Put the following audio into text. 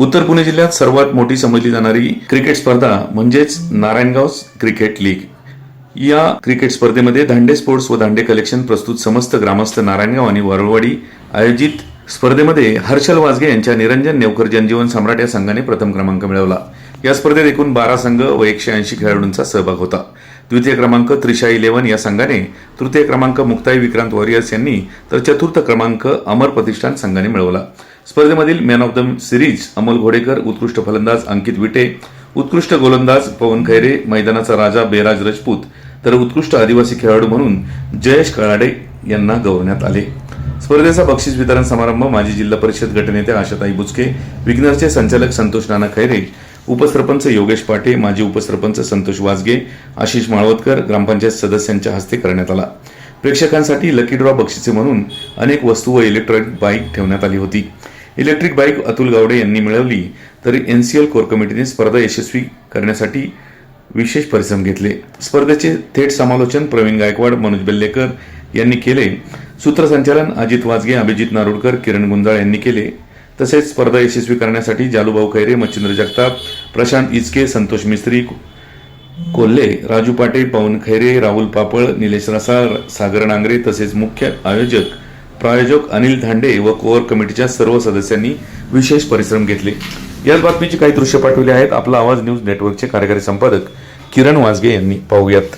उत्तर पुणे जिल्ह्यात सर्वात मोठी समजली जाणारी क्रिकेट स्पर्धा म्हणजेच नारायणगाव क्रिकेट लीग। या क्रिकेट स्पर्धेमध्ये दांडे स्पोर्ट्स व दांडे कलेक्शन प्रस्तुत समस्त ग्रामस्थ नारायणगाव आणि वरळवाडी आयोजित स्पर्धेमध्ये हर्षल वाजगे यांच्या निरंजन नेवकर जनजीवन सम्राट या संघाने प्रथम क्रमांक मिळवला। या स्पर्धेत एकूण 12 संघ व 180 खेळाडूंचा सहभाग होता। द्वितीय क्रमांक त्रिशा 11 या संघाने, तृतीय क्रमांक मुक्ताई विक्रांत वॉरियर्स यांनी तर चतुर्थ क्रमांक अमर प्रतिष्ठान संघाने मिळवला। स्पर्धेमधील man of the series Amol Ghodekar, उत्कृष्ट फलंदाज अंकित विटे, उत्कृष्ट गोलंदाज पवन खैरे, मैदानाचा राजा बेराज राजपूत तर उत्कृष्ट आदिवासी खेळाडू म्हणून जयेश कळाडे यांना गौरवण्यात आले। स्पर्धेचा बक्षीस वितरण समारंभ माजी जिल्हा परिषद गटनेत्या आशाताई बुचके, विग्नरचे संचालक संतोष नाना खैरे, उपसरपंच योगेश पाटे, माजी उपसरपंच संतोष वाजगे, आशिष माळवतकर, ग्रामपंचायत सदस्यांच्या हस्ते करण्यात आला। प्रेक्षकांसाठी लकी ड्रॉ बक्षिसे म्हणून अनेक वस्तू व इलेक्ट्रॉनिक बाईक ठेवण्यात आली होती। इलेक्ट्रिक बाईक अतुल गावडे यांनी मिळवली, तर एनसीएल कोर कमिटीने स्पर्धा यशस्वी करण्यासाठी विशेष परिश्रम घेतले। स्पर्धेचे थेट समालोचन प्रवीण गायकवाड, मनोज बेल्लेकर यांनी केले। सूत्रसंचालन अजित वाजगे, अभिजित नारुडकर, किरण गुंजाळ यांनी केले। तसेच स्पर्धा यशस्वी करण्यासाठी जालूभाऊ खैरे, मच्छिंद्र जगताप, प्रशांत इचके, संतोष मिस्त्री कोल्हे, राजू पाटे, पवन खैरे, राहुल पापळ, निलेश रसाळ, सागर नांगरे तसेच मुख्य प्रायोजक अनिल धांडे व कोर कमिटीच्या सर्व सदस्यांनी विशेष परिश्रम घेतले। याच बातमीची काही दृश्य पाठवली आहेत आपला आवाज न्यूज नेटवर्कचे कार्यकारी संपादक किरण वाजगे यांनी। पाहूयात।